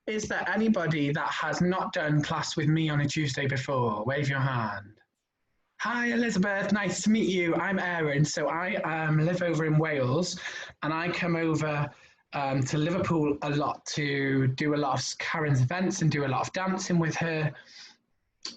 Is there anybody that has not done class with me on a Tuesday before? Wave your hand. Hi, Elizabeth. Nice to meet you. I'm Erin. So I live over in Wales, and I come over to Liverpool a lot to do a lot of Karen's events and do a lot of dancing with her.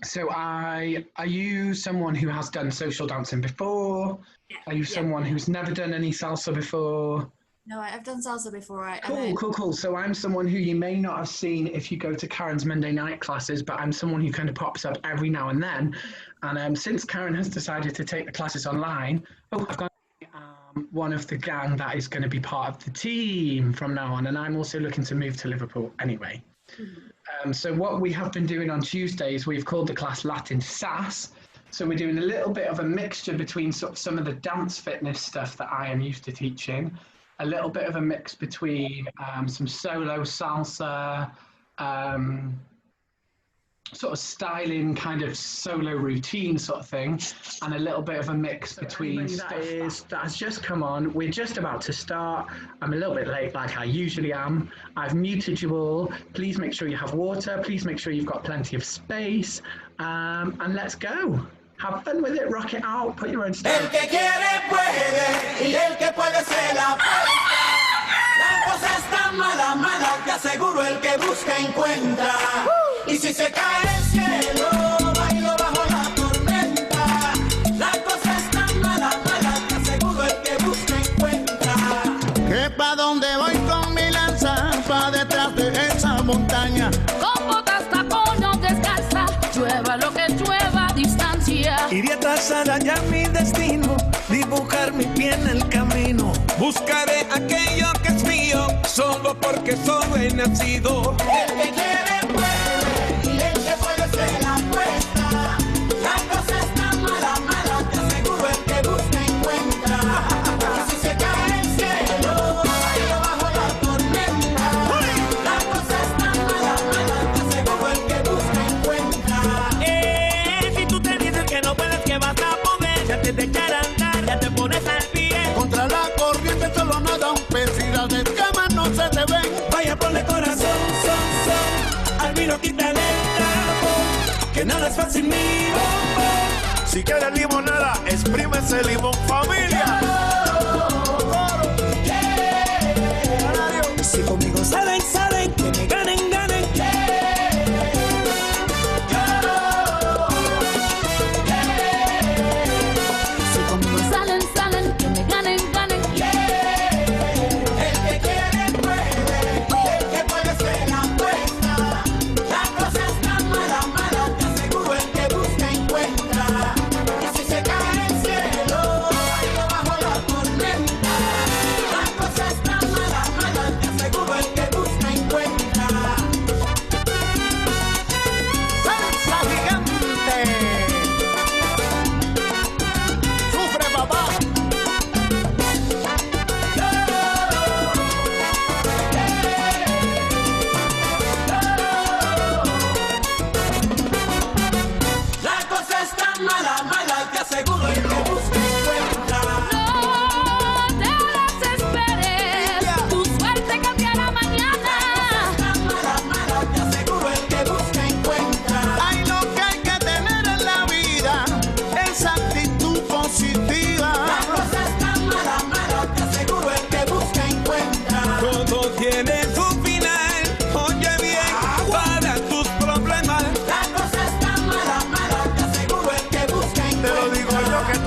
So are you someone who has done social dancing before? Are you someone who's never done any salsa before? No, I've done salsa before. Cool. So I'm someone who you may not have seen if you go to Karen's Monday night classes, but I'm someone who kind of pops up every now and then. And since Karen has decided to take the classes online, I've got one of the gang that is going to be part of the team from now on. And I'm also looking to move to Liverpool anyway. So what we have been doing on Tuesdays, we've called the class Latin SASS. So we're doing a little bit of a mixture between some of the dance fitness stuff that I am used to teaching, a little bit of a mix between some solo salsa, sort of styling kind of solo routine sort of thing, and a little bit of a mix between stuff that has just come on. We're just about to start. I'm a little bit late like I usually am. I've muted you all. Please make sure you have water. Please make sure you've got plenty of space. And let's go. Have fun with it, rock it out, put your own style. El que quiere puede, y el que puede se la puede. La cosa está mala, mala, te aseguro el que busca encuentra. Y si se cae el cielo, bailo bajo la tormenta. La cosa está mala, mala, te aseguro el que busca encuentra. Que pa' donde voy con mi lanza, pa' detrás de esa montaña. Con botas, tacones, descalza, llueva lo que llueva a distancia. Iré a trazar allá mi destino, dibujar mi pie en el camino. Buscaré aquello que es mío, solo porque soy nacido. El que quiere puede, y el que puede se la apuesta. La cosa está mala, mala, te aseguro el que busca encuentra. Y si se cae el cielo, bailo bajo la tormenta. La cosa está mala, mala, te aseguro el que busca encuentra. Si tú te dices que no puedes, que vas a poder, ya te echar a andar, ya te pones al pie. Contra la corriente solo nada un pez y las escamas no se te ven. Vaya, ponle corazón, son, al vino quítale el trago, que nada es fácil ni bobo. Si quieres limonada, exprime ese limón, familia. Si conmigo salen, salen, que me ganen, ganen. Si conmigo salen, salen, que me ganen, ganen. El que quiere puede, y el que puede se la apuesta. La cosa está mala, mala, te aseguro el que busca encuentra. Y si se cae el cielo, bailo bajo la tormenta. La cosa está mala, mala, te aseguro el que busca encuentra. ¡Salsa gigante! ¡Sufre, papá! La cosa está mala, mala, te aseguro el que busca encuentra. No te desesperes, tu suerte cambiará mañana. Está mala, mala, te aseguro el que busca encuentra. Hay lo que hay que tener en la vida, esa actitud positiva. La cosa está mala, mala, te aseguro el que busca encuentra. Todo tiene su final, oye bien, para tus problemas. La cosa está mala, mala, te aseguro el que busca Te lo digo encuentra. yo que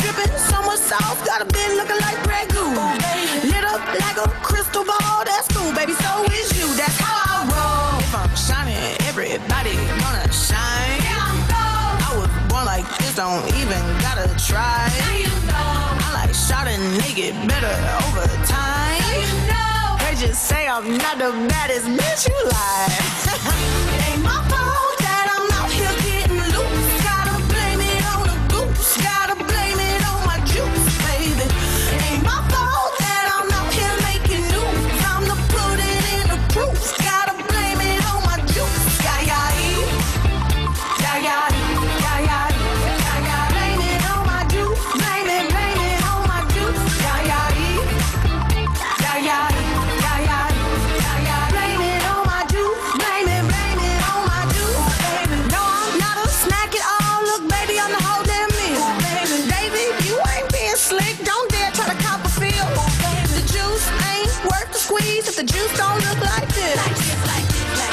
Dripping so much sauce, got a bit looking like ragu. Lit up like a crystal ball, that's cool, baby, so is you, that's how I roll. If I'm shining, everybody gonna shine. I was born like this, don't even gotta try. I like shot and nigga better over time. They just say I'm not the baddest bitch you like. It ain't my fault that I'm out here getting loose. Gotta blame it on the goose. Gotta blame it on my juice, baby. It ain't my fault that I'm out here making news. I'm the put it in the proof. Gotta blame it on my juice. Yeah, yeah, yeah, yeah, yeah, yeah, yeah. Blame it on my juice. Blame it on my juice. Yeah, yeah, yeah, yeah, yeah, yeah. Blame it on my juice. Blame it on my juice, baby. No, I'm not a snack at all. Look, baby, I'm the whole damn meal, baby. David, you ain't being slick. Don't dare try to cop a feel. The juice ain't worth the squeeze if the juice don't look like this.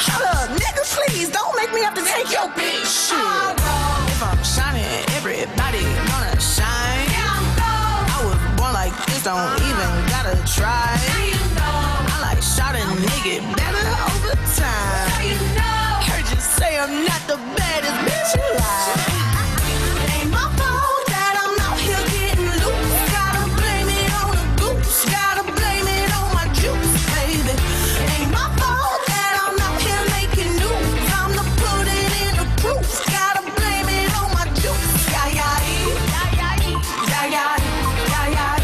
Shut up, nigga, please. Don't make me have to take your bitch. Shit. If I'm shining, everybody gonna shine. I was born like this, don't even gotta try. I like shot a nigga better over time. Heard you say I'm not the baddest bitch you like. It ain't my fault that I'm out here getting loose. Gotta blame it on the goose. Gotta blame it on my juice, baby. It ain't my fault that I'm out here making news. I'm the put it in the proof. Gotta blame it on my juice. Yeah, yeah, yeah, yeah, yeah, yeah, yeah,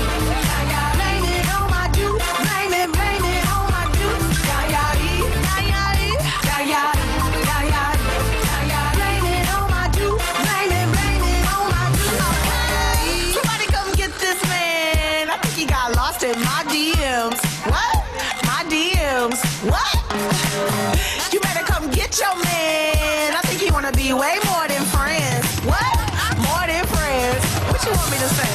yeah. Blame it on my juice. Blame it on my juice. Yeah, yeah, yeah, yeah, yeah, yeah, yeah, yeah. Blame it on my juice. Blame it on my juice. Hey, somebody come get this man. I think he got lost in my DMs. What? My DMs. What? You better come get your man. I think he wanna be way more than friends. What? More than friends. What you want me to say?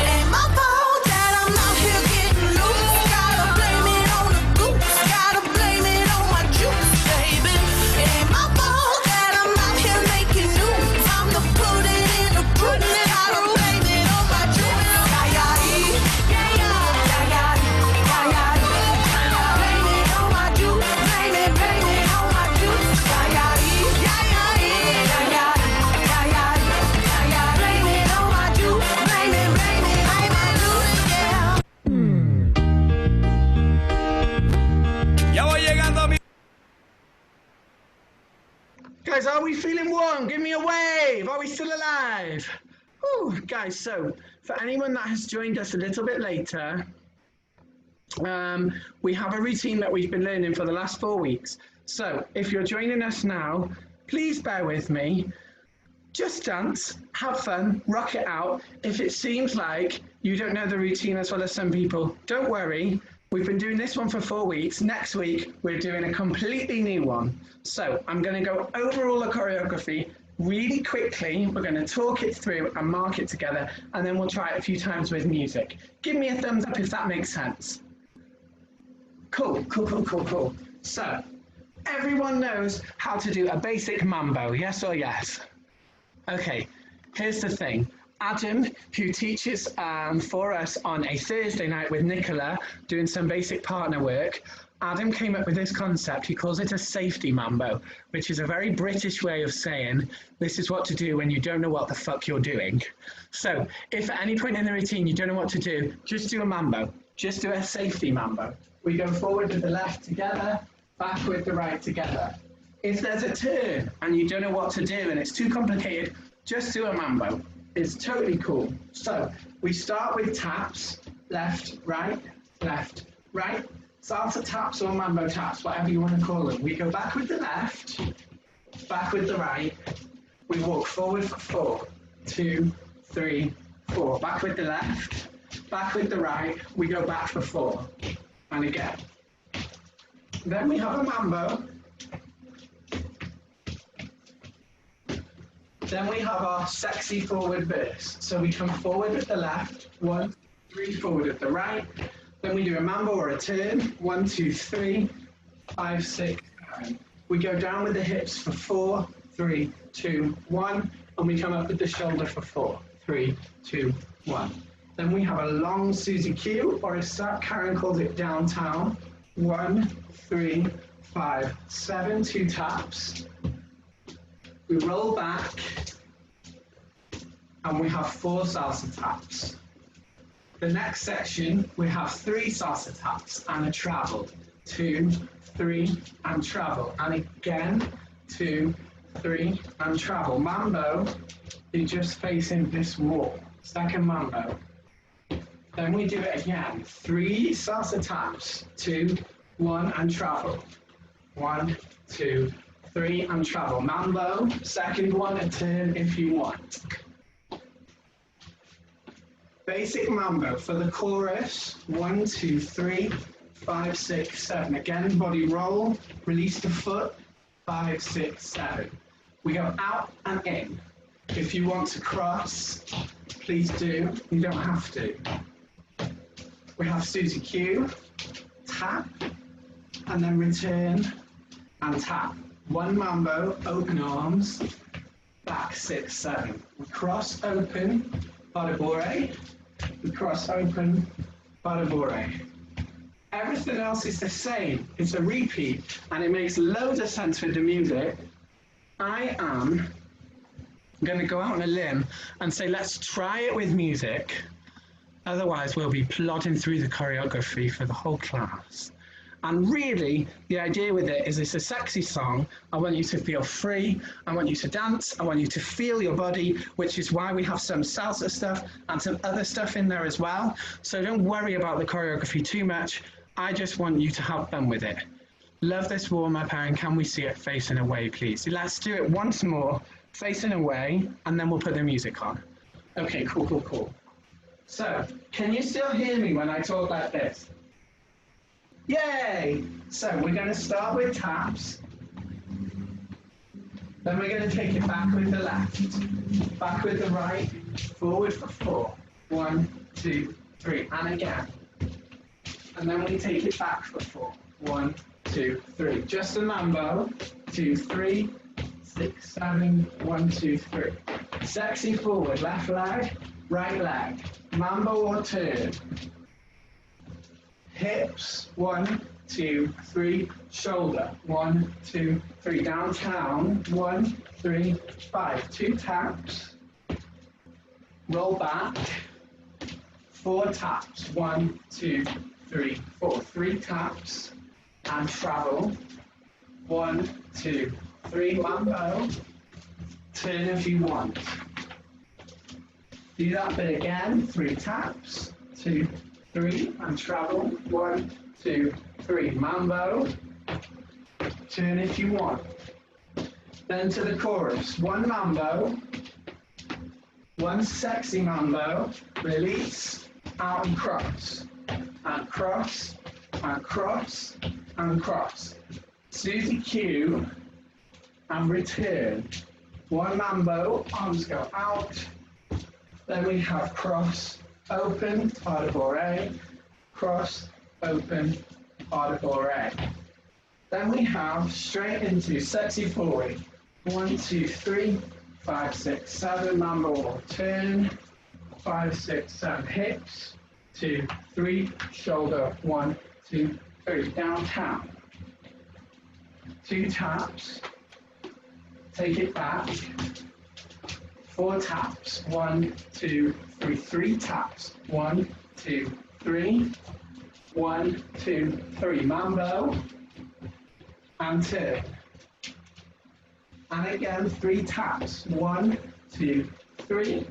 It ain't my fault that I'm out here getting loose. Gotta blame it on the goose. Gotta blame it on my juice, baby. It ain't my fault that I'm out here making news. I'm the put it in the proof. Gotta blame it on my juice. Yeah, yeah, yeah, yeah, yeah, yeah, yeah. Blame it on my juice. Blame it on my juice. Yeah, yeah, yeah, yeah, yeah, yeah, yeah, yeah. Blame it on my juice. Blame it on my juice. Yeah. Ya voy llegando a mi... Guys, are we feeling warm? Give me a wave. Are we still alive? Whew, guys, so for anyone that has joined us a little bit later, we have a routine that we've been learning for the last 4 weeks. So if you're joining us now, please bear with me. Just dance, have fun, rock it out. If it seems like you don't know the routine as well as some people, don't worry. We've been doing this one for 4 weeks. Next week, we're doing a completely new one. So I'm going to go over all the choreography really quickly. We're going to talk it through and mark it together, and then we'll try it a few times with music. Give me a thumbs up if that makes sense. Cool. So everyone knows how to do a basic mambo, yes or yes? Okay, here's the thing. Adam, who teaches for us on a Thursday night with Nicola, doing some basic partner work, Adam came up with this concept. He calls it a safety mambo, which is a very British way of saying this is what to do when you don't know what the fuck you're doing. So if at any point in the routine you don't know what to do, just do a mambo. Just do a safety mambo. We go forward with the left together, back with the right together. If there's a turn and you don't know what to do and it's too complicated, just do a mambo. It's totally cool. So we start with taps, left, right, salsa taps or mambo taps, whatever you want to call them. We go back with the left, back with the right. We walk forward for 4, 2, 3, 4. Back with the left, back with the right. We go back for 4. And again. Then we have a mambo. Then we have our sexy forward burst. So we come forward with the left, 1, 3, forward with the right. Then we do a mambo or a turn, 1, 2, 3, 5, 6, 7. We go down with the hips for 4, 3, 2, 1, and we come up with the shoulder for 4. 3, 2, 1. Then we have a long Susie Q, or as Karen calls it, downtown. 1, 3, 5, 7, 2 taps. We roll back, and we have 4 salsa taps. The next section, we have 3 salsa taps and a travel. 2, 3, and travel. And again, 2, 3, and travel. Mambo, you're just facing this wall. Second mambo. Then we do it again. 3 salsa taps. 2, 1, and travel. 1, 2, 3, and travel. Mambo, second one, a turn if you want. Basic mambo for the chorus. 1, 2, 3, 5, 6, 7. Again, body roll, release the foot. 5, 6, 7. We go out and in. If you want to cross, please do. You don't have to. We have Susie Q, tap, and then return and tap. 1 mambo, open arms, back 6, 7. We cross, open, bore. We cross, open, bore. Everything else is the same. It's a repeat, and it makes loads of sense with the music. I am going to go out on a limb and say, let's try it with music. Otherwise, we'll be plodding through the choreography for the whole class. And really, the idea with it is it's a sexy song. I want you to feel free. I want you to dance. I want you to feel your body, which is why we have some salsa stuff and some other stuff in there as well. So don't worry about the choreography too much. I just want you to have fun with it. Love this warm-up, and can we see it facing away, please? Let's do it once more, facing away, and then we'll put the music on. Okay, cool, cool, cool. So, can you still hear me when I talk like this? Yay! So, we're going to start with taps. Then we're going to take it back with the left, back with the right, forward for 4. 1, 2, 3, and again. And then we take it back for 4. 1, 2, 3. Just a mambo. 2, 3, 6, 7. 1, 2, 3. Sexy forward. Left leg, right leg. Mambo or turn. Hips. 1, 2, 3. Shoulder. 1, 2, 3. Downtown. 1, 3, 5. 2 taps. Roll back. 4 taps. 1, 2, 3, 4. 3 taps. And travel. 1, 2, 3. Mambo. Turn if you want. Do that bit again. 3 taps. 2, 3. And travel. 1, 2, 3. Mambo. Turn if you want. Then to the chorus. 1 mambo. 1 sexy mambo. Release. Out and cross. And cross. And cross. And cross. Susie Q. And return. 1 mambo. Arms go out. Then we have cross, open, pas de bourrée, cross, open, pas de bourrée. Then we have straight into sexy forward. 1, 2, 3, 5, 6, 7. Mambo or turn. 5, 6, 7. Hips. 2, 3. Shoulder. 1, 2, 3. Downtown. 2 taps. Take it back. 4 taps. 1, 2, 3. 3 taps. 1, 2, 3. 1, 2, 3. Mambo. And turn. And again, 3 taps. 1, 2, 3.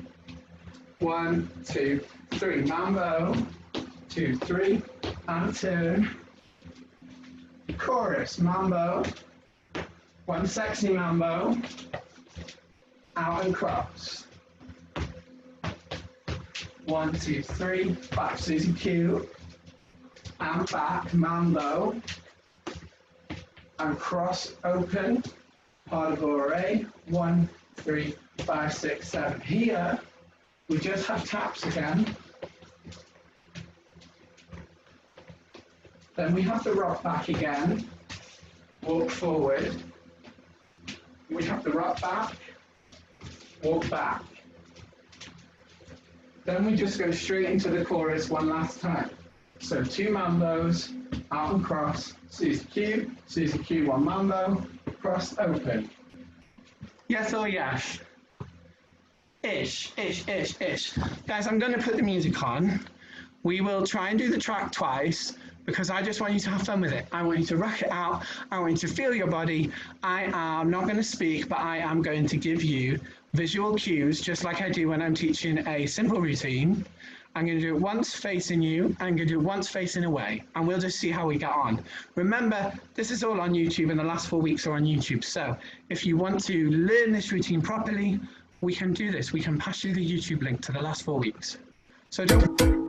1, 2, 3. Mambo. 2, 3. And turn. Chorus. Mambo. 1 sexy mambo. Out and cross. 1, 2, 3, 5. Susie Q. And back, mambo. And cross, open. Pas de bourrée. 1, 3, 5, 6, 7. Here, we just have taps again. Then we have to rock back again. Walk forward. We have to rock back. Walk back. Then we just go straight into the chorus one last time. So 2 mambos, out and cross, Susie Q, 1 mambo, cross, open. Yes or yes? Ish. Guys, I'm going to put the music on. We will try and do the track twice because I just want you to have fun with it. I want you to rock it out. I want you to feel your body. I am not going to speak, but I am going to give you visual cues, just like I do when I'm teaching a simple routine. I'm going to do it once facing you, I'm going to do it once facing away, and we'll just see how we get on. Remember, this is all on YouTube, and the last 4 weeks are on YouTube. So if you want to learn this routine properly, we can do this. We can pass you the YouTube link to the last 4 weeks. So don't...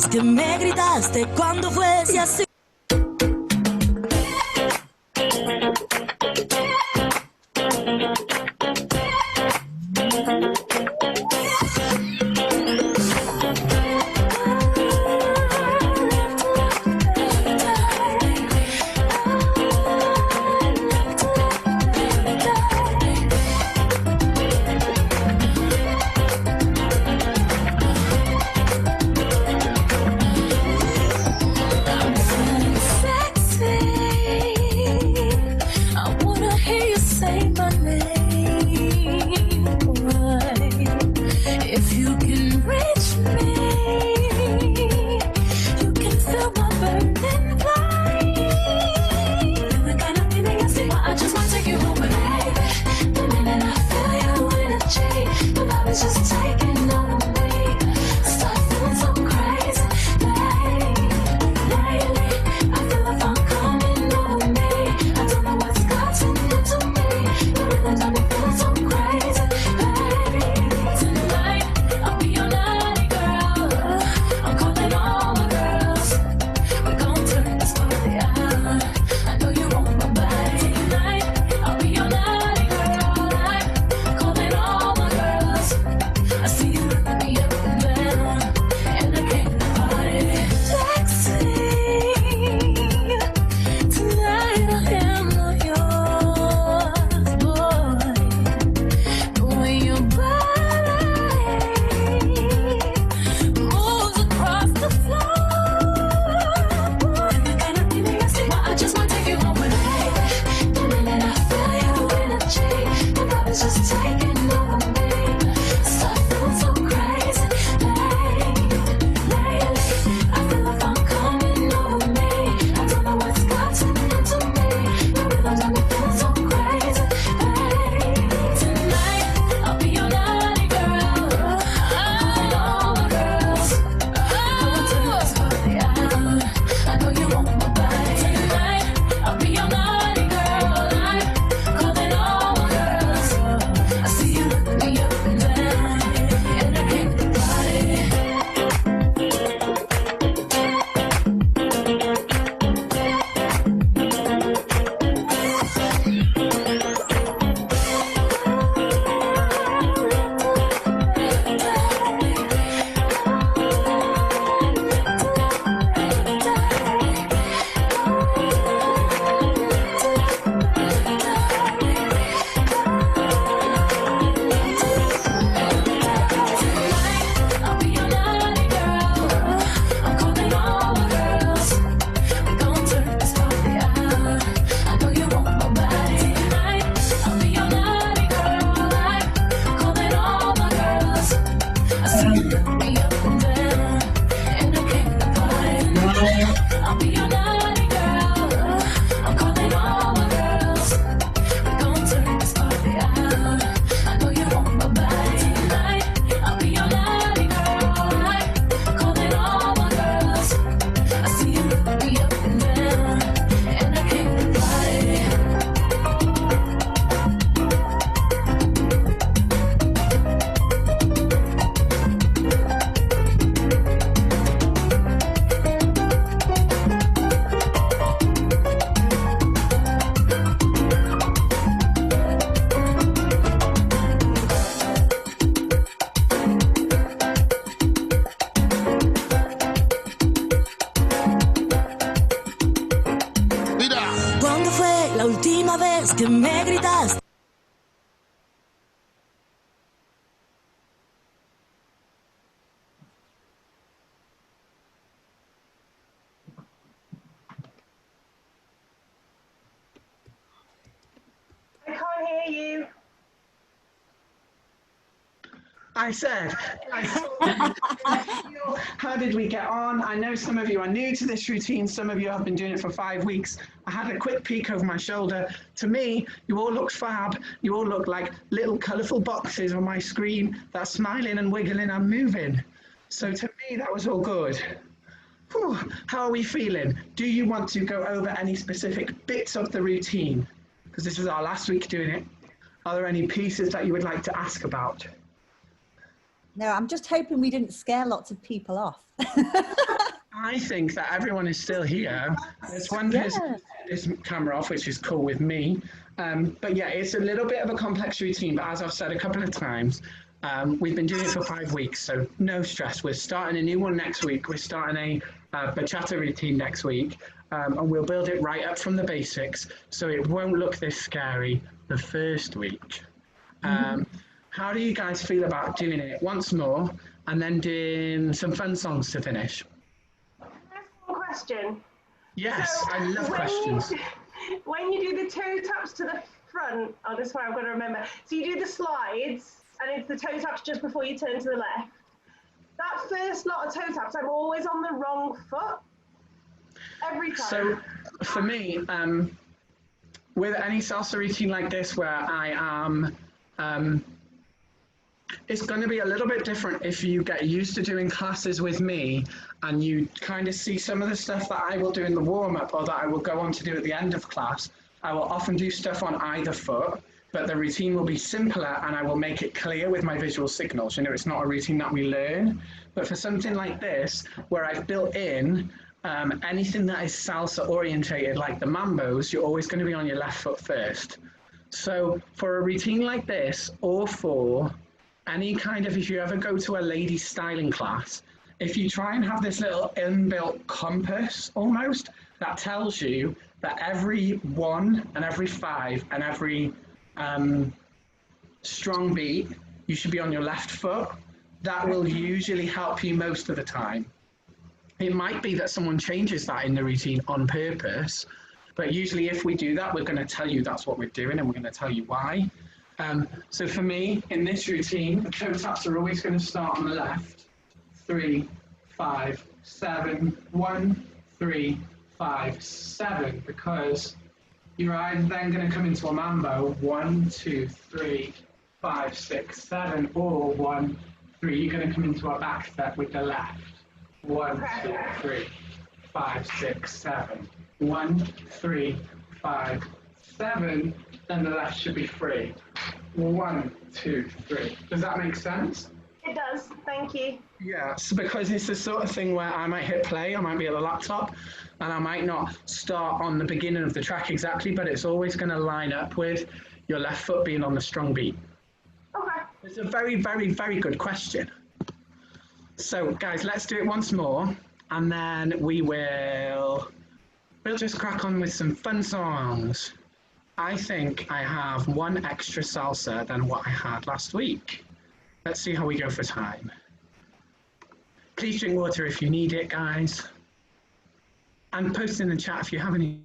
que me gritaste cuando fuese así. just taking over me. I start feeling so crazy. Lately, I feel like I'm coming over me. I don't know what's gotten into me. The rhythm got me feeling so crazy. Tonight, I'll be your naughty girl. I'm calling all my girls. We're gonna turn this party on. I know you want my body. Tonight, I'll be your naughty girl. I'm calling all my girls. I see you look me up and down, and I came to party. Taxi, tonight I am all yours, boy. The way your body moves across the floor, boy. You gotta be me, I say, I just might take you home with me. The minute I feel your energy, my body's just taking over me. I start feeling so crazy. Lately, I feel like I'm coming over me. I don't know what's gotten into me. The rhythm got me feeling so crazy. Tonight, I'll be your naughty girl. I'm all my girls. Gonna turn this party on. I know you want my body. Tonight, I'll be your naughty girl. I'm calling all my girls. I see you look me up and down, and I came to party. I'll be your naughty girl. I'm calling all my girls. We're gonna turn this party on. I know you want my body. Tonight, I'll be your naughty girl. I'm calling all my girls. I see you look me up and down, and I came to party. I'll be your naughty girl. I'm calling all my girls. We're gonna turn this party on. I know you want my body. Tonight, I'll be your naughty girl. I'm calling all my girls. I see you look me up and down, and I came to party. ¿Cuándo fue la última vez que me gritaste? I can't hear you. I said, how did we get on? I know some of you are new to this routine. Some of you have been doing it for 5 weeks. I had a quick peek over my shoulder. To me, you all look fab. You all look like little colourful boxes on my screen that are smiling and wiggling and moving. So to me, that was all good. Whew, how are we feeling? Do you want to go over any specific bits of the routine? Because this was our last week doing it. Are there any pieces that you would like to ask about? No, I'm just hoping we didn't scare lots of people off. I think that everyone is still here. There's one person who's this camera off, which is cool with me. But yeah, it's a little bit of a complex routine, but as I've said a couple of times, we've been doing it for 5 weeks, so no stress. We're starting a new one next week. We're starting a bachata routine next week, and we'll build it right up from the basics, so it won't look this scary the first week. How do you guys feel about doing it once more and then doing some fun songs to finish? One question. Yes, So I love questions. When you do the toe taps to the front, oh, this one I've got to remember. So you do the slides, and it's the toe taps just before you turn to the left. That first lot of toe taps, I'm always on the wrong foot. Every time. So for me, with any salsa routine like this where I am It's going to be a little bit different if you get used to doing classes with me and you kind of see some of the stuff that I will do in the warm-up or that I will go on to do at the end of class. I will often do stuff on either foot, but the routine will be simpler and I will make it clear with my visual signals. You know, it's not a routine that we learn, but for something like this, where I've built in anything that is salsa orientated, like the mambos, you're always going to be on your left foot first. So for a routine like this, or for any kind of, if you ever go to a ladies styling class, if you try and have this little inbuilt compass almost, that tells you that every 1 and every 5 and every strong beat, you should be on your left foot. That will usually help you most of the time. It might be that someone changes that in the routine on purpose, but usually if we do that, we're going to tell you that's what we're doing and we're going to tell you why. So for me, in this routine, the toe taps are always going to start on the left. 3, 5, 7, 1, 3, 5, 7, because you're either then going to come into a mambo, 1, 2, 3, 5, 6, 7, or 1, 3, you're going to come into a back step with the left. 1, 2, 3, 5, 6, 7. 1, 3, 5, 7, then the left should be free. 1, 2, 3. Does that make sense? It does, thank you. Yeah, so because it's the sort of thing where I might hit play, I might be at the laptop, and I might not start on the beginning of the track exactly, but it's always going to line up with your left foot being on the strong beat. Okay. It's a very, very, very good question. So, guys, let's do it once more, and then we'll just crack on with some fun songs. I think I have one extra salsa than what I had last week. Let's see how we go for time. Please drink water if you need it, guys. And post in the chat if you have any.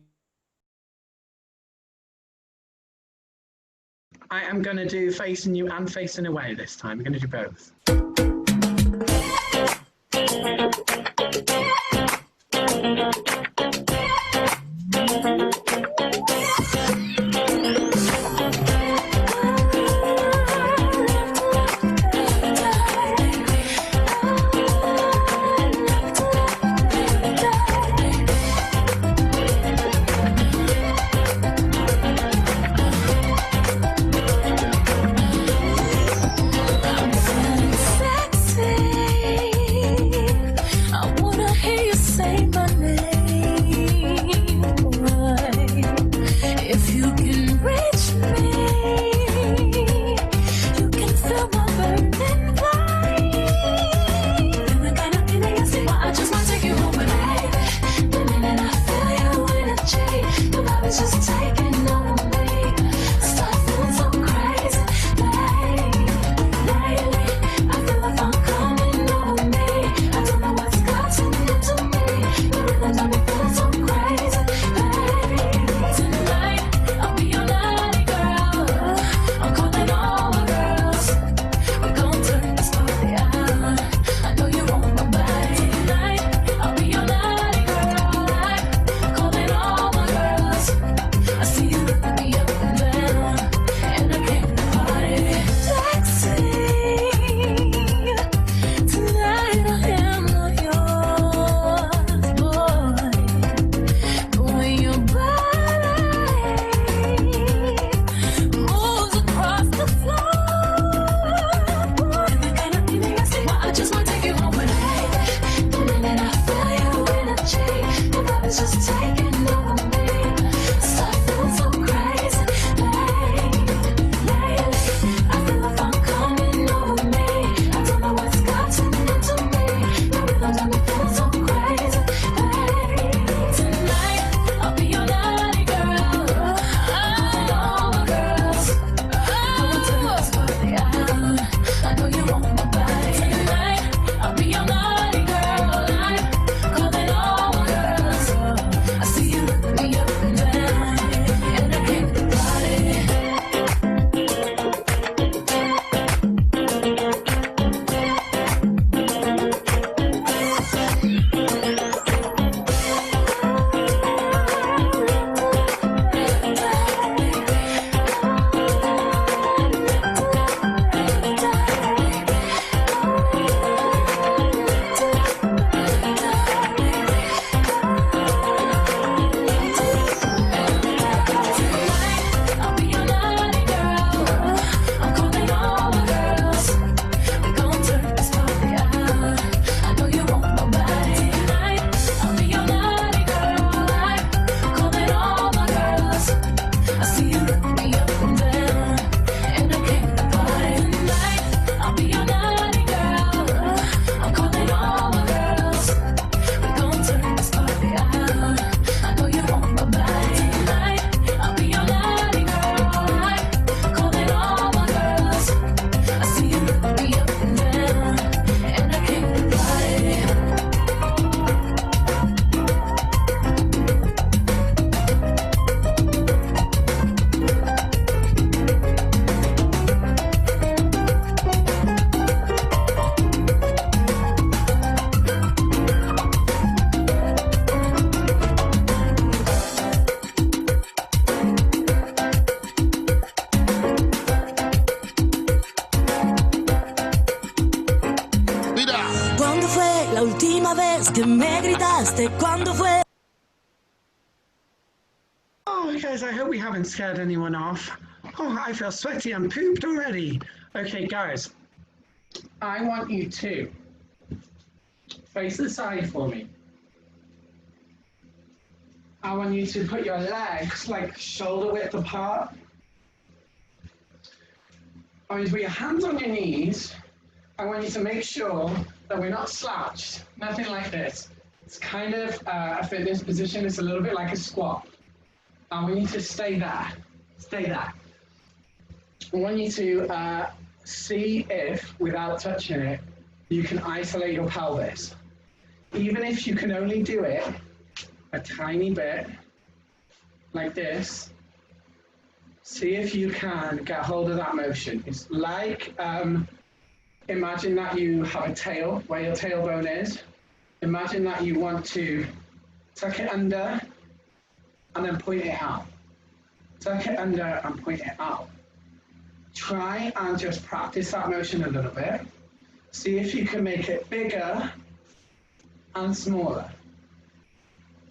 I am going to do facing you and facing away this time. We're going to do both. I wanna hear you say my name. Mira. ¿Cuándo fue la última vez que me gritaste? ¿Cuándo fue? Oh, guys, I hope we haven't scared anyone off. Oh, I feel sweaty and pooped already. Okay, guys, I want you to face the side for me. I want you to put your legs like shoulder width apart. I want you to put your hands on your knees. I want you to make sure that we're not slouched, nothing like this. It's kind of a fitness position. It's a little bit like a squat. I want you to stay there, stay there. I want you to see if, without touching it, you can isolate your pelvis. Even if you can only do it a tiny bit, like this, see if you can get hold of that motion. It's like, imagine that you have a tail, where your tailbone is. Imagine that you want to tuck it under and then point it out. Tuck it under and point it out. Try and just practice that motion a little bit. See if you can make it bigger and smaller.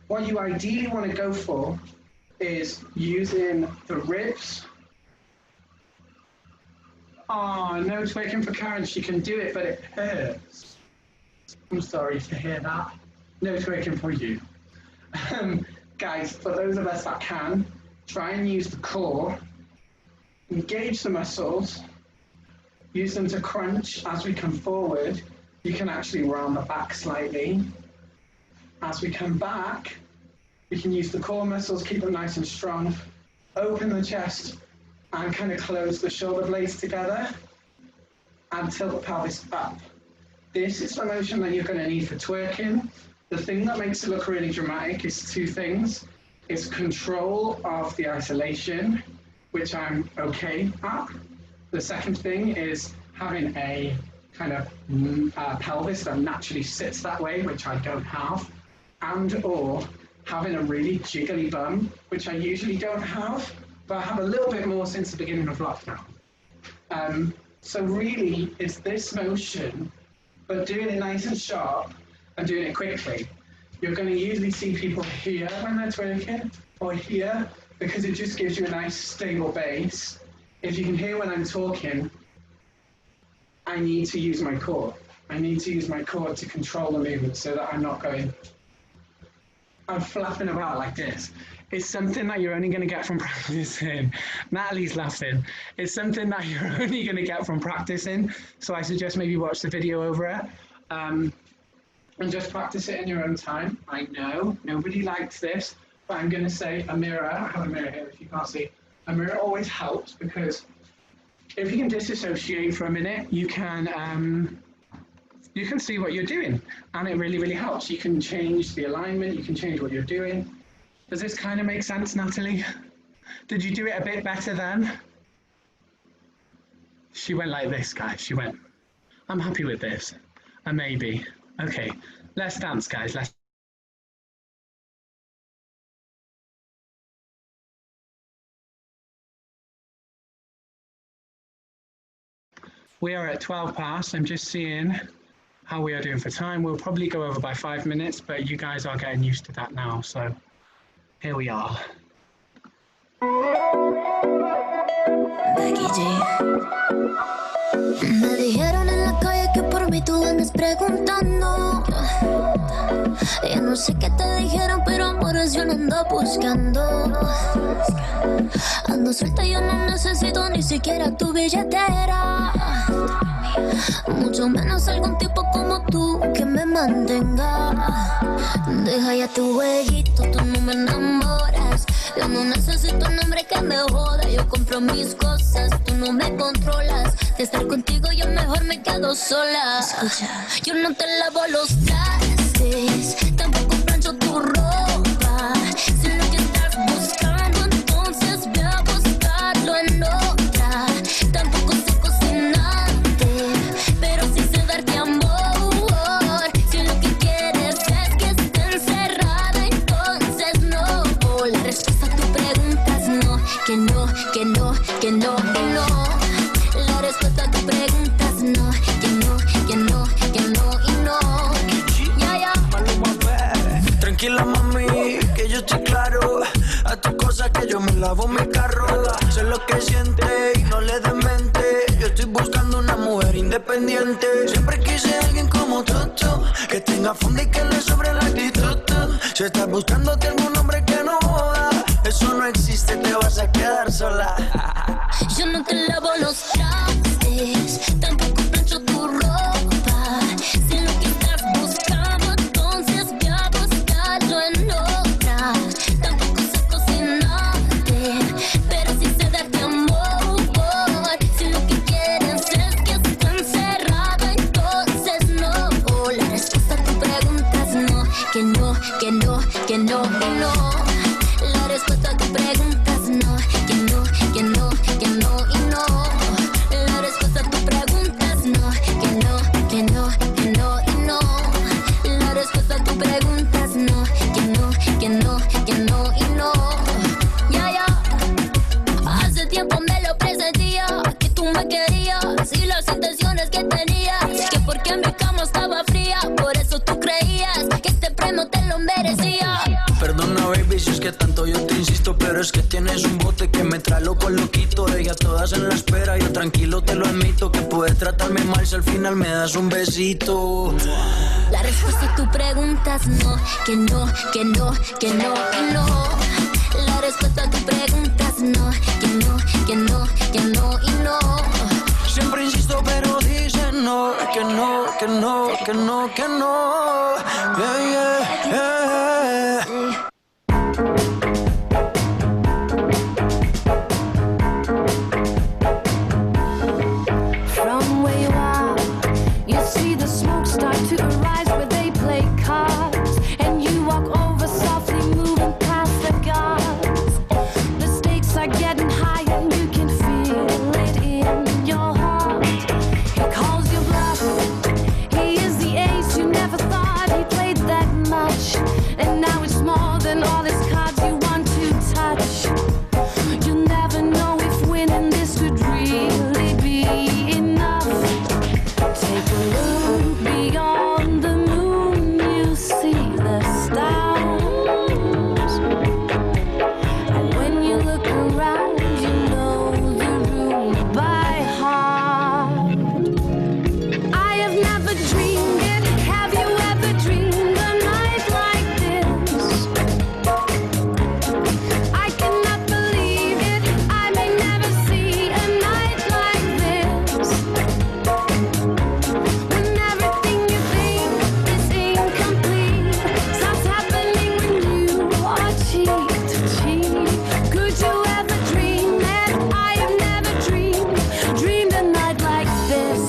What you ideally want to go for is using the ribs. Oh, no twerking for Karen. She can do it, but it hurts. I'm sorry to hear that. No twerking for you. Guys, for those of us that can, try and use the core, engage the muscles, use them to crunch as we come forward. You can actually round the back slightly. As we come back, we can use the core muscles, keep them nice and strong, open the chest and kind of close the shoulder blades together and tilt the pelvis up. This is the motion that you're going to need for twerking. The thing that makes it look really dramatic is two things. It's control of the isolation, which I'm okay at. The second thing is having a kind of pelvis that naturally sits that way, which I don't have, and or having a really jiggly bum, which I usually don't have, but I have a little bit more since the beginning of lockdown. So really, it's this motion, but doing it nice and sharp and doing it quickly. You're going to usually see people here when they're twerking, or here, because it just gives you a nice stable base. If you can hear when I'm talking, I need to use my core. I need to use my core to control the movement so that I'm flapping about like this. It's something that you're only going to get from practicing. Natalie's laughing. It's something that you're only going to get from practicing. So I suggest maybe watch the video over it and just practice it in your own time. I know nobody likes this, but I'm going to say a mirror. I have a mirror here if you can't see. A mirror always helps because if you can disassociate for a minute, you can see what you're doing, and it really, really helps. You can change the alignment, you can change what you're doing. Does this kind of make sense, Natalie? Did you do it a bit better then? She went like this, guys. She went, I'm happy with this. A maybe. Okay, let's dance, guys. Let's. We are at 12 past. I'm just seeing how we are doing for time. We'll probably go over by 5 minutes, but you guys are getting used to that now. So here we are. Becky G. Me dijeron en la calle que por mí tú andas preguntando. Ya no sé qué te dijeron, pero amores yo no ando buscando. Ando suelta, yo no necesito ni siquiera tu billetera. Mucho menos algún tipo como tú que me mantenga. Deja ya tu jueguito, tú no me enamoras. Yo no necesito un hombre que me joda. Yo compro mis cosas, tú no me controlas. De estar contigo yo mejor me quedo sola. Escucha, yo no te lavo los trastes, tampoco plancho tu ropa. Si lo que estás buscando, entonces ve a buscarlo en otra. Tampoco sé cocinarte, pero sí sé darte amor. Si lo que quieres es que esté encerrada, entonces no. La respuesta a tu pregunta es no, que no, que no, que no, que no. La respuesta a tu pregunta es no, que no, que no, que no. yo me lavo mi carro. Sé lo que siente y no le des mente. Yo estoy buscando una mujer independiente. Siempre quise alguien como tú, que tenga fondo y que le sobre la actitud. Si estás buscándote algún hombre que no joda, eso no existe, te vas a quedar sola. Yo no te lavo los trastes, tampoco plancho tu ropa. Si lo que estás buscando, entonces voy a buscarlo en otra. Tampoco sé cocinarte, pero sí sé darte amor. Si lo que quieres es que esté encerrado, entonces no. La respuesta a tu pregunta es no, que no, que no, que no, que no. La respuesta a tu pregunta es no, que no, que no, que no y no. La respuesta a tu pregunta es no, que no, que no, que no y no. La respuesta a tu pregunta es no, que no, que no, que no y no. Ya, ya. Hace tiempo me lo presentía, que tú me querías y las intenciones que tenías. Que porque mi cama estaba fría, por eso tú creías que este premio te lo merecía. Perdona, baby, si es que tanto yo te insisto, pero es que tienes un bote que me trae loco loquito. Ellas todas en la espera, yo tranquilo te lo admito, que puedes tratarme mal si al final me das un besito. La respuesta a tu pregunta es no, que no, que no, que no y no. La respuesta a tu pregunta es no, que no, que no, que no y no. Siempre insisto, pero dicen no, que no, que no, que no, que no. Yeah, yeah, yeah. From where you are, you see the smoke start to arise where they play cards, and you walk over softly, moving past the guards. The stakes are getting higher, and you can feel it in your heart. He calls you bluff. He is the ace you never thought he played that much, and now it's more than all his cards you want to touch. You never know if winning this could really be enough. Take a look beyond the moon, you see the stars. And when you look around, you know the room by heart. I have never dreamed it. Have you ever dreamed a night like this? I cannot believe it. I may never see a night like this. When everything you think is incomplete starts happening when you are cheek to cheek. Could you ever dream that I have never dreamed a night like this?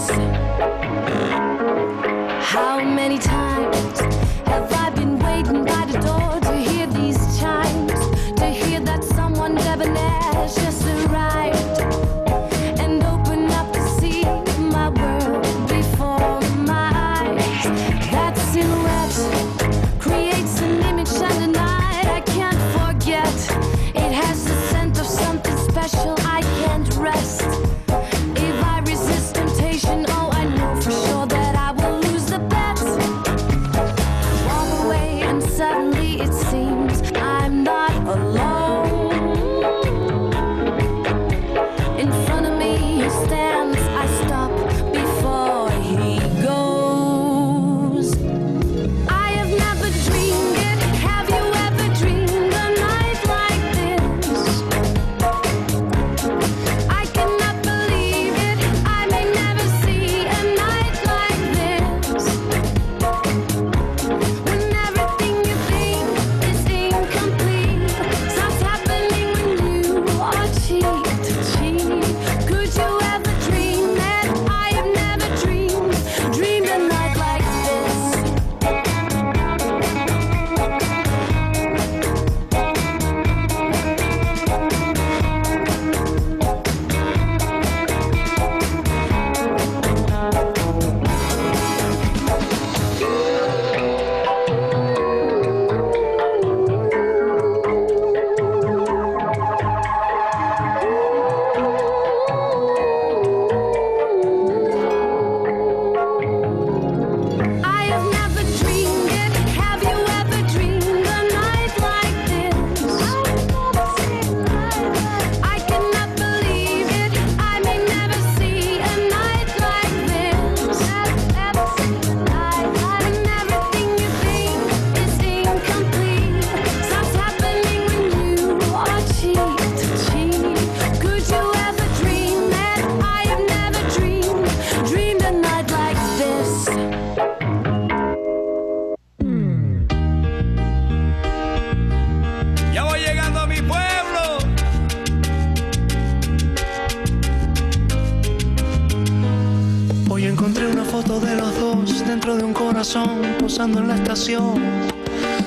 lejos dentro de un corazón posando en la estación.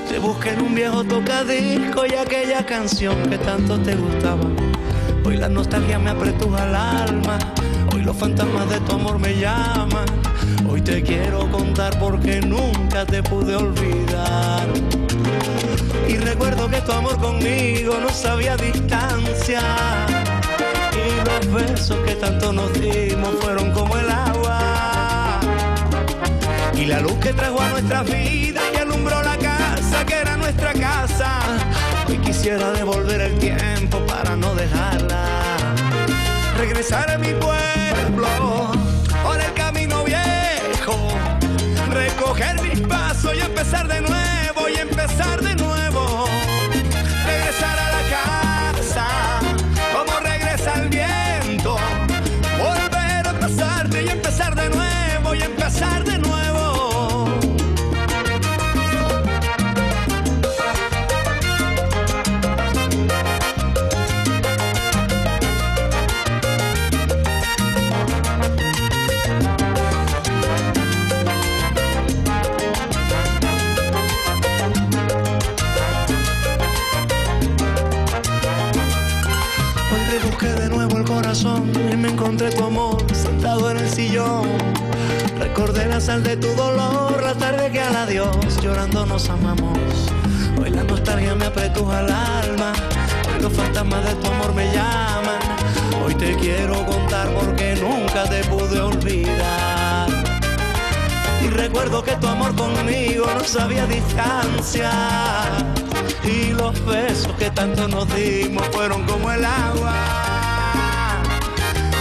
Te busqué en un viejo tocadisco y aquella canción que tanto te gustaba. Hoy la nostalgia me apretuja el alma, hoy los fantasmas de tu amor me llaman. Hoy te quiero contar porque nunca te pude olvidar. Y recuerdo que tu amor conmigo no sabía distancia, y los besos que tanto nos dimos fueron como el agua. Y la luz que trajo a nuestras vidas y alumbró la casa que era nuestra casa. Hoy quisiera devolver el tiempo para no dejarla. Regresar a mi pueblo por el camino viejo, recoger mis pasos y empezar de nuevo, y empezar de nuevo. Regresar a la casa como regresa el viento, volver a abrazarte y empezar de nuevo, y empezar de nuevo. Busqué de nuevo el corazón y me encontré tu amor sentado en el sillón. Recordé la sal de tu dolor, la tarde que al adiós llorando nos amamos. Hoy la nostalgia me apretuja el alma, hoy los fantasmas de tu amor me llaman. Hoy te quiero contar porque nunca te pude olvidar. Y recuerdo que tu amor conmigo no sabía distancia, y los besos que tanto nos dimos fueron como el agua.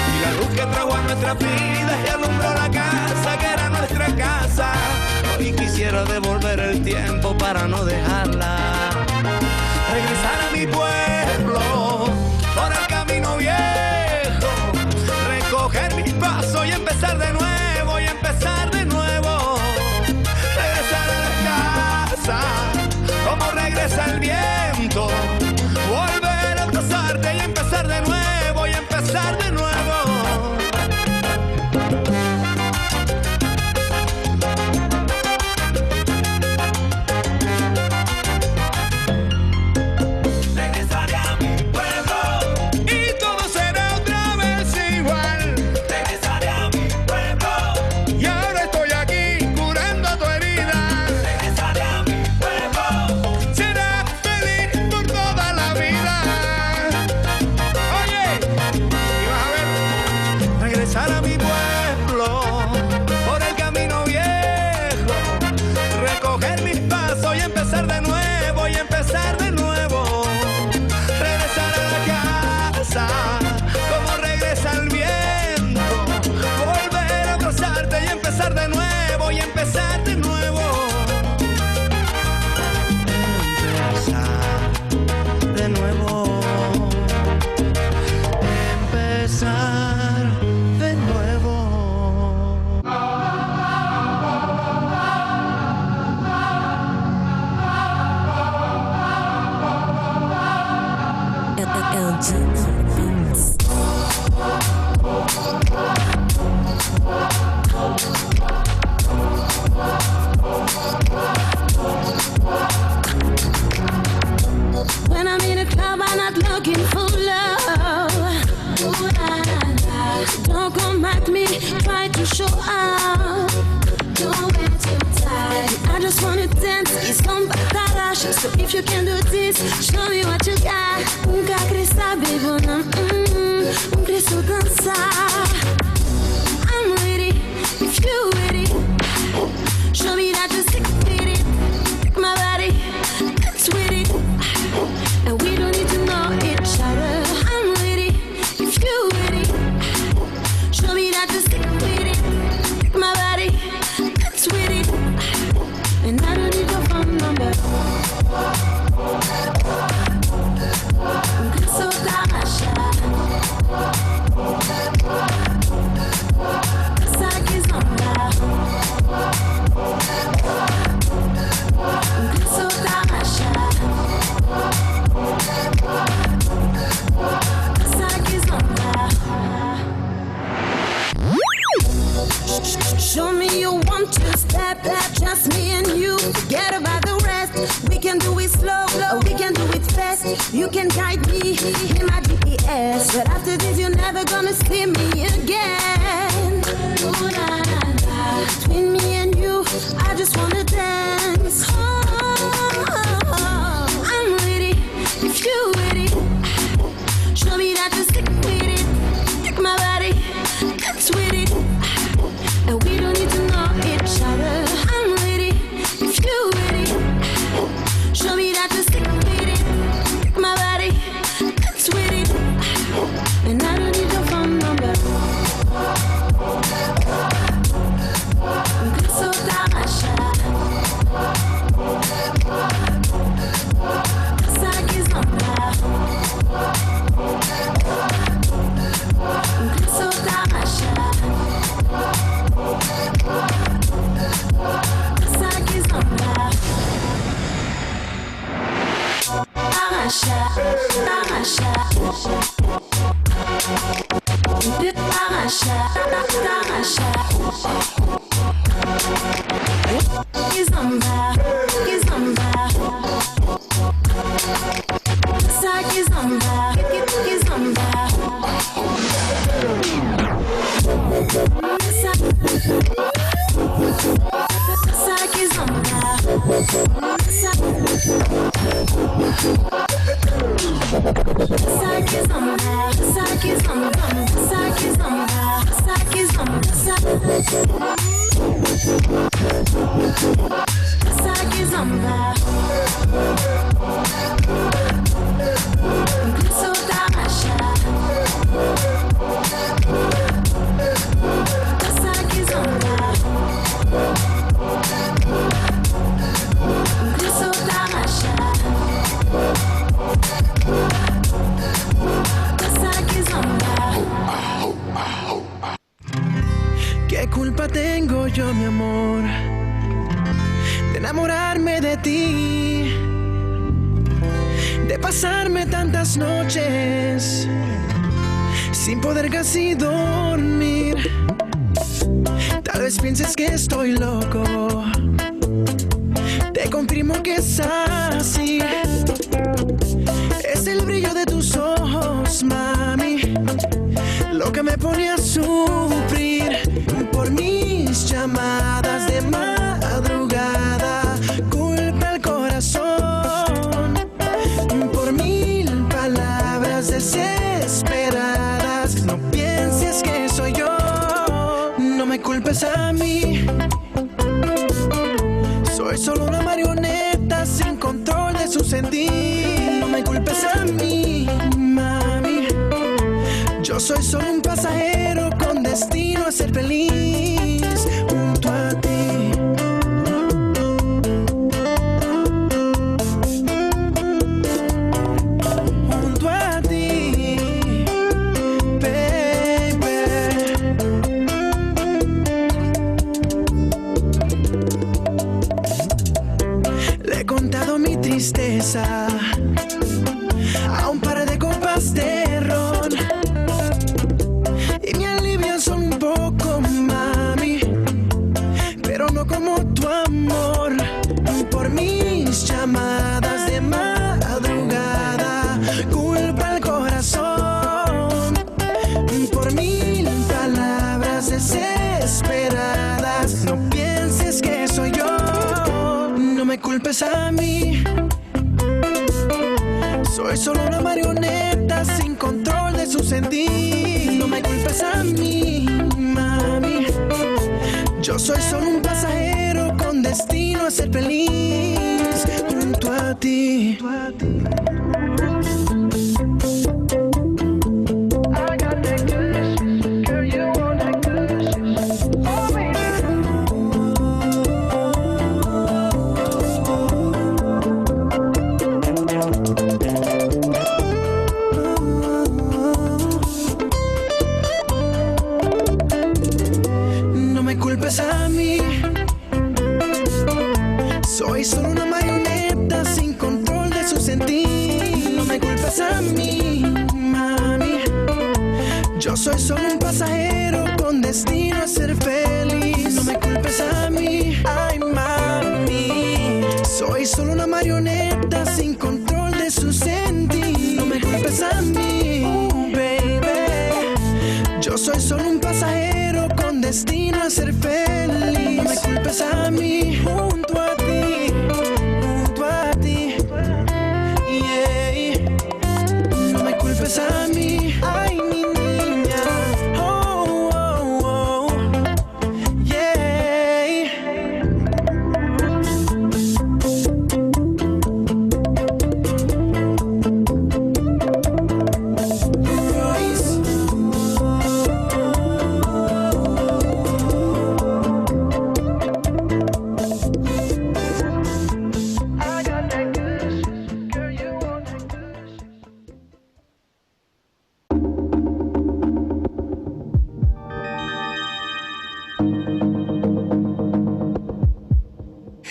Y la luz que trajo a nuestras vidas y alumbró la casa que era nuestra casa. Hoy quisiera devolver el tiempo para no dejarla. Regresar a mi pueblo por el camino viejo, recoger mis pasos y empezar de nuevo, y empezar de nuevo. Regresar a la casa como regresa el viento, volver a abrazarte y empezar de nuevo, y empezar de nuevo. Regresaré a mi pueblo y todo será otra vez igual. Regresaré a mi pueblo y ahora estoy aquí curando tu herida. Regresaré a mi pueblo, será feliz por toda la vida. Oye, y vas a ver, regresar a mi pueblo por el camino viejo, recoger mis pasos y empezar de nuevo, y empezar de nuevo. Regresar a la casa como regresa el viento, volver a abrazarte y empezar de nuevo, y empezar de nuevo. Empezar de nuevo, empezar de nuevo. When I'm in a club, I'm not looking for love. Ooh, la, la, la. Don't come at me, try to show up. Don't get too tight. I just wanna dance, it's some batarash. So if you can do this, show me what you got. Nunca querer saber, bona. Nunca só dançar. I'm ready, if you ready. Show me that you're sick with it. Take my body, dance with it. And we don't need to know each other. I'm ready, if you ready. Show me that you're sick with it. Take my body, dance with it. And I don't need your phone number. So damasha. Saki's number. You can guide me in my GPS, but after this you're never gonna see me again. Ooh, la, la, la. Between me and you, I just wanna dance. I'm ready, if you're ready. Show me that you stick with it. Take my body, dance with it. And we don't need to know each other. I'm ready, if you're ready. Show me that you stick with it. Take my body, dance with it. And I don't need your phone number. So t'arracha. Ça qui s'en va. So t'arracha. Ça qui s'en va. Arracha, arracha. Arracha, arracha. Kizomba, kizomba. Sa kizomba, kizomba. Sa kizomba. Sa kizomba, sa kizomba, sa kizomba, sa kizomba, sa kizomba. So t'arracha. Sa kizomba. So t'arracha. ¿Qué culpa tengo yo, mi amor, de enamorarme de ti, de pasarme tantas noches sin poder casi dormir? Tal vez pienses que estoy loco, te confirmo que es así. Es el brillo de tus ojos, mami, lo que me pone a sufrir. Por mis llamadas de madrugada, culpa al corazón. Por 1000 palabras desesperadas, no pienses que soy yo. No me culpes a mí, soy solo una marioneta sin control de su sentir. No me culpes a mí, mami, yo soy solo un pasajero con destino a ser feliz junto a ti. Junto a ti, baby. Le he contado mi tristeza a un par de copas de ron y me alivian solo un poco, mami, pero no como tu amor. Por mis llamadas de madrugada, culpa al corazón. Por 1000 palabras desesperadas, no pienses que soy yo. No me culpes a mí, soy solo una marioneta sin control de su sentir. No me culpes a mí, mami, yo soy solo un pasajero con destino a ser feliz junto a ti. A mí, soy solo una marioneta sin control de su sentir. No me culpes a mí, mami, yo soy solo un pasajero con destino a ser feliz. No me culpes a mí, ay mami, soy solo una marioneta sin control de su sentir. culpes a mí, baby. Yo soy solo un pasajero con destino a ser feliz. No me culpes a mí, junto a ti, junto a ti. Yeah. No me culpes a mí, ay mi niña. Oh, oh, oh. Yeah.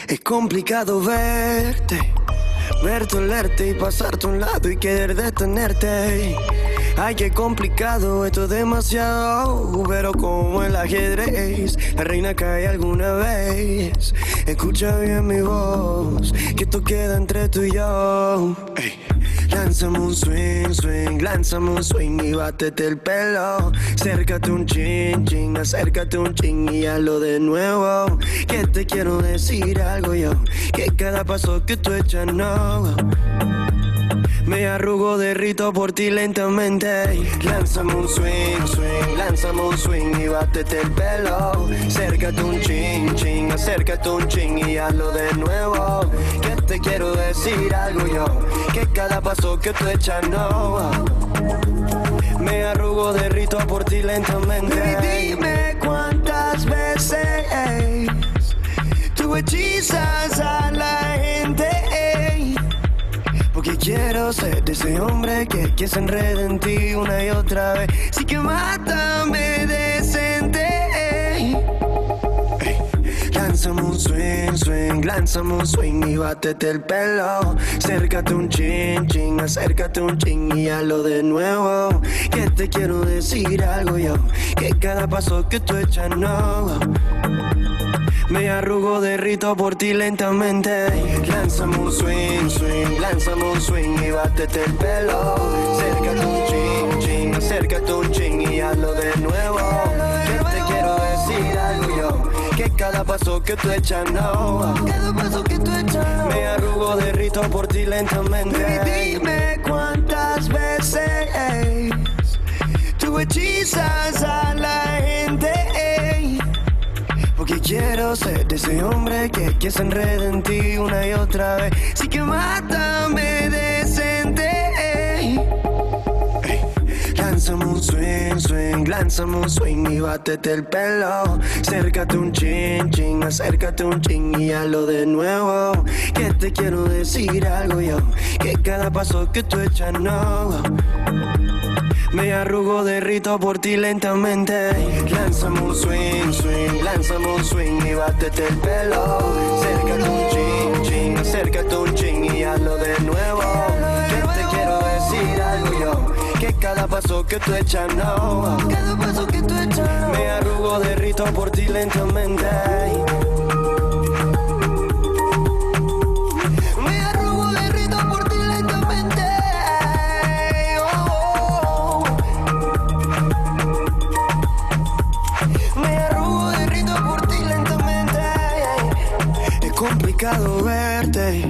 Es complicado verte, verte, olerte y pasarte a un lado y querer detenerte. Ay, qué complicado, esto es demasiado, pero como el ajedrez, la reina cae alguna vez. Escucha bien mi voz, que esto queda entre tú y yo. Ey. Lánzame un swing, swing, lánzame un swing y bátete el pelo. Acércate un chin, chin, acércate un chin y hazlo de nuevo. Que te quiero decir algo yo, que cada paso que tú echas no. Me arrugo, derrito por ti lentamente. Lánzame un swing, swing, lánzame un swing y bátete el pelo. Acércate un chin, chin, acércate un chin y hazlo de nuevo. Que te quiero decir algo yo, que cada paso que tú echas no. Me arrugo, derrito por ti lentamente. Y dime cuántas veces tú hechizas a la gente. Porque quiero ser de ese hombre que se enreda en ti una y otra vez. Sí que mátame decente. Lánzame un swing, swing, lánzame un swing y bátete el pelo. Acércate un chin, chin, acércate un chin y hazlo de nuevo. Que te quiero decir algo yo, que cada paso que tú echas no. Me arrugo, derrito por ti lentamente. Lánzame un swing, swing, lánzame un swing y bátete el pelo. Acércate un chin, chin, acércate un chin y hazlo de nuevo. Que te quiero decir algo yo, que cada paso que tú echas no. Cada paso que tú echas. Me arrugo, derrito por ti lentamente. Y dime cuántas veces tú hechizas a la gente. Porque quiero ser de ese hombre que se enreda en ti una y otra vez. Sí que mátame decente. Lánzame un swing, swing, lánzame un swing y bátete el pelo. Acércate un chin, chin, acércate un chin y hazlo de nuevo. Que te quiero decir algo yo, que cada paso que tú echas no. Me arrugo, derrito por ti lentamente. Lánzame un swing, swing, lánzame un swing y bátete el pelo. Acércate un chin, chin, acércate un chin y hazlo de nuevo. Que te quiero decir algo yo, que cada paso que tú echas no. Cada paso que tú echas. Me arrugo, derrito por ti lentamente. Me arrugo, derrito por ti lentamente. Complicado verte,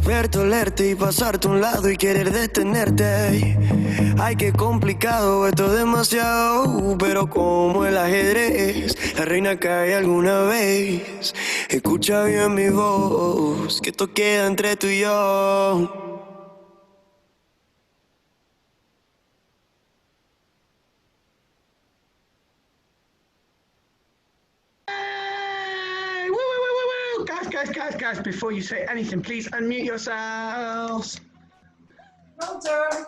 verte, olerte y pasarte a un lado y querer detenerte. Ay, qué complicado, esto es demasiado, pero como el ajedrez, la reina cae alguna vez. Escucha bien mi voz, que esto queda entre tú y yo. Guys, before you say anything, please unmute yourselves. Well done.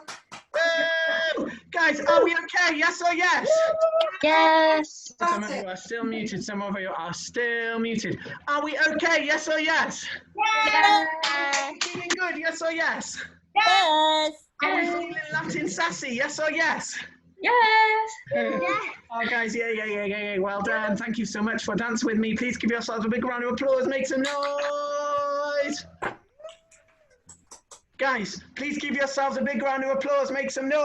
Woo! Guys, are we okay? Yes or yes? Yes. Some of you are still muted. Some of you are still muted. Are we okay? Yes or yes? Yes. Feeling good? Yes or yes? Yes. Are we feeling Latin sassy? Yes or yes? Yes. Oh, guys, yeah. Well done. Thank you so much for dancing with me. Please give yourselves a big round of applause. Make some noise. Guys, please give yourselves a big round of applause. Make some noise.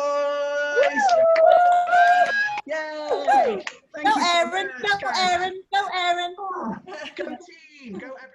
Yay! Thank Go you so Aaron, much, go guys. Aaron, go Aaron. Oh, go team, go everyone.